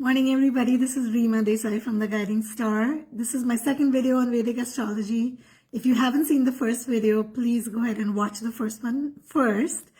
Morning everybody, this is Reema Desai from The Guiding Star. This is my second video on Vedic Astrology. If you haven't seen the first video, please go ahead and watch the first one first.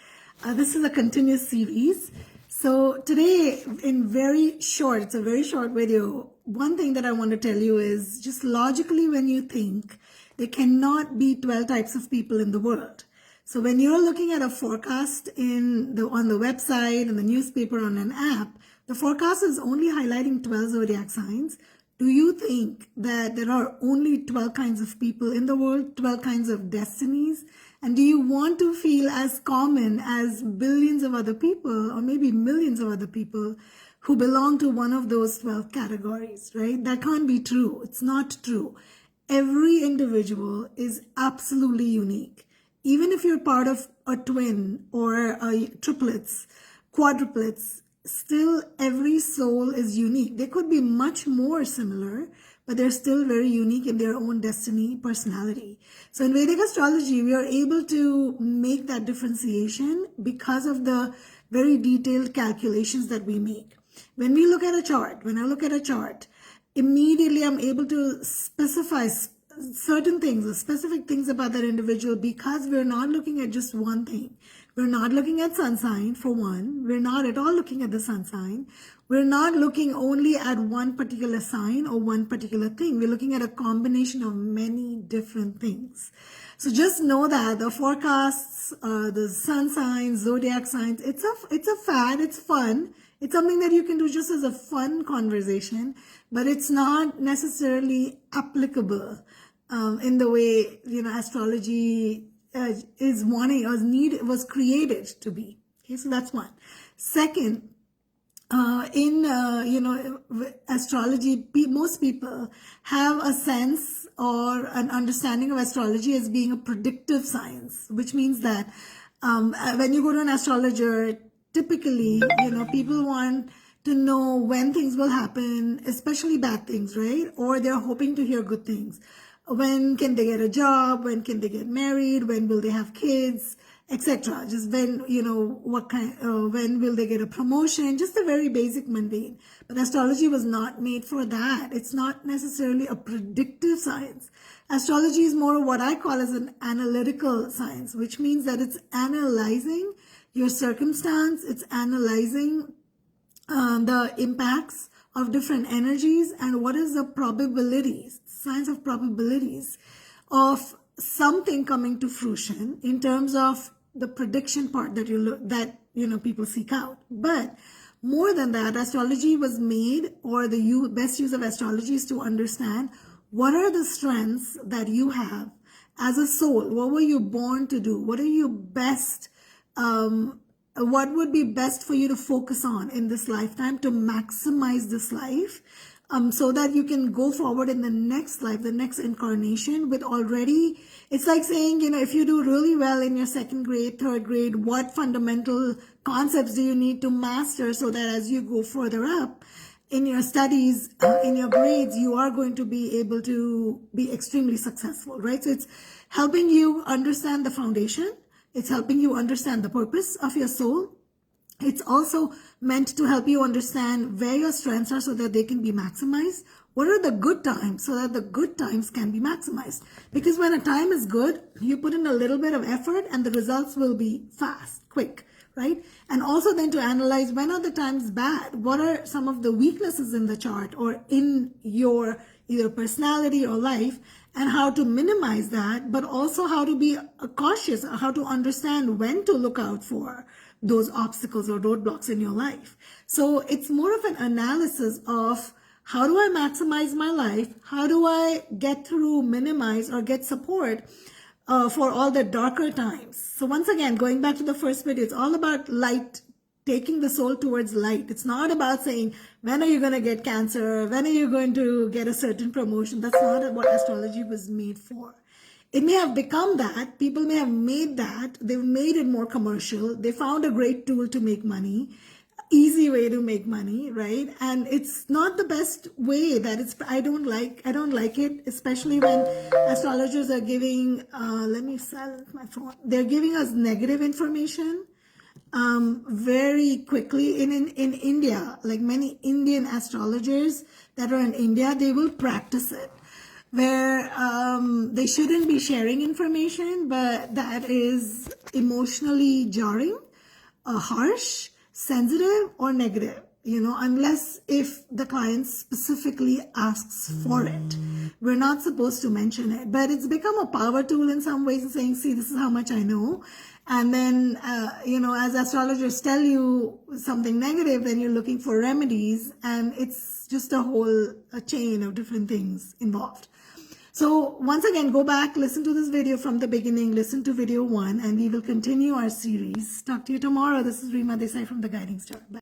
This is a continuous series. So today, it's a very short video. One thing that I want to tell you is just logically when you think, there cannot be 12 types of people in the world. So when you're looking at a forecast on the website, in the newspaper, on an app, the forecast is only highlighting 12 zodiac signs. Do you think that there are only 12 kinds of people in the world, 12 kinds of destinies? And do you want to feel as common as billions of other people, or maybe millions of other people who belong to one of those 12 categories, right? That can't be true. It's not true. Every individual is absolutely unique. Even if you're part of a twin or triplets, quadruplets, still every soul is unique. They could be much more similar, but they're still very unique in their own destiny, personality. So in Vedic astrology, we are able to make that differentiation because of the very detailed calculations that we make. When I look at a chart, immediately I'm able to specify certain things, specific things about that individual, because we're not looking at just one thing. We're not looking at sun sign, for one. We're not at all looking at the sun sign. We're not looking only at one particular sign or one particular thing. We're looking at a combination of many different things. So just know that the forecasts, the sun signs, zodiac signs, it's a fad, it's fun. It's something that you can do just as a fun conversation, but it's not necessarily applicable in the way, astrology was created to be. Okay, so that's one. Second, in astrology, most people have a sense or an understanding of astrology as being a predictive science, which means that when you go to an astrologer, typically, people want to know when things will happen, especially bad things, right? Or they're hoping to hear good things. When can they get a job? When can they get married? When will they have kids, etc.? Just when, when will they get a promotion? Just the very basic mundane. But astrology was not made for that. It's not necessarily a predictive science. Astrology is more what I call as an analytical science, which means that it's analyzing your circumstance. It's analyzing the impacts of different energies and what is the probabilities, science of probabilities of something coming to fruition in terms of the prediction part that people seek out. But more than that, astrology was made, or the best use of astrology is to understand what are the strengths that you have as a soul. What were you born to do? What are you best what would be best for you to focus on in this lifetime to maximize this life, so that you can go forward in the next life, the next incarnation with already, it's like saying, if you do really well in your second grade, third grade, what fundamental concepts do you need to master so that as you go further up in your studies, in your grades, you are going to be able to be extremely successful, right? So it's helping you understand the foundation. It's helping you understand the purpose of your soul. It's also meant to help you understand where your strengths are so that they can be maximized. What are the good times so that the good times can be maximized? Because when a time is good, you put in a little bit of effort and the results will be fast, quick, right? And also then to analyze when are the times bad? What are some of the weaknesses in the chart or in your either personality or life, and how to minimize that, but also how to be cautious, how to understand when to look out for those obstacles or roadblocks in your life. So it's more of an analysis of how do I maximize my life? How do I get through, minimize, or get support for all the darker times? So once again, going back to the first video, it's all about light, taking the soul towards light. It's not about saying, when are you going to get cancer? When are you going to get a certain promotion? That's not what astrology was made for. It may have become that. People may have made that. They've made it more commercial. They found a great tool to make money, easy way to make money, right? And it's not the best way. I don't like it, especially when astrologers are giving, let me silence my phone. They're giving us negative information. very quickly in India, like many Indian astrologers that are in India, they will practice it where they shouldn't be sharing information, but that is emotionally jarring, harsh, sensitive, or negative, unless if the client specifically asks for it. We're not supposed to mention it, but it's become a power tool in some ways, saying, see, this is how much I know. And then, as astrologers tell you something negative, then you're looking for remedies, and it's just a chain of different things involved. So once again, go back, listen to this video from the beginning, listen to video 1, and we will continue our series. Talk to you tomorrow. This is Reema Desai from The Guiding Star. Bye.